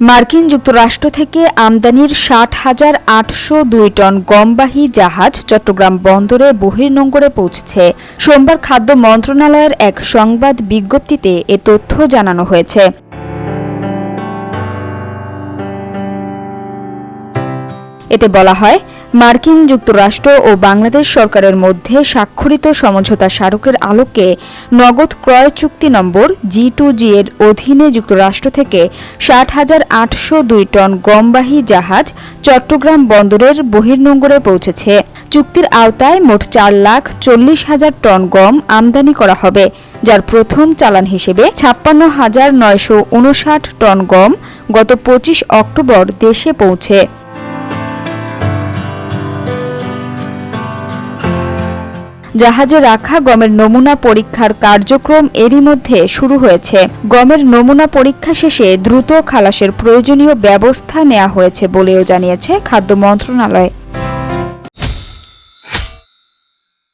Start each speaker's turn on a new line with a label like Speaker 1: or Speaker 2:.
Speaker 1: মার্কিন যুক্তরাষ্ট্র থেকে আমদানির ৬০,৮০২ টন গমবাহী জাহাজ চট্টগ্রাম বন্দরে বহির্নোঙরে পৌঁছেছে। সোমবার খাদ্য মন্ত্রণালয়ের এক সংবাদ বিজ্ঞপ্তিতে এ তথ্য জানানো হয়েছে। এতে বলা হয়, মার্কিন যুক্তরাষ্ট্র ও বাংলাদেশ সরকারের মধ্যে স্বাক্ষরিত সমঝোতা স্মারকের আলোকে নগদ ক্রয় চুক্তি নম্বর G2G এর অধীনে যুক্তরাষ্ট্র থেকে ৬০,৮০২ টন গমবাহী জাহাজ চট্টগ্রাম বন্দরের বহির্নোঙরে পৌঁছেছে। চুক্তির আওতায় মোট 4,40,000 টন গম আমদানি করা হবে, যার প্রথম চালান হিসেবে ৫৬,৯৫৯ টন গম গত ২৫ অক্টোবর দেশে পৌঁছে। জাহাজে রাখা গমের নমুনা পরীক্ষার কার্যক্রম এরই মধ্যে শুরু হয়েছে। গমের নমুনা পরীক্ষা শেষে দ্রুত খালাসের প্রয়োজনীয় ব্যবস্থা নেওয়া হয়েছে বলেও জানিয়েছে খাদ্য মন্ত্রণালয়।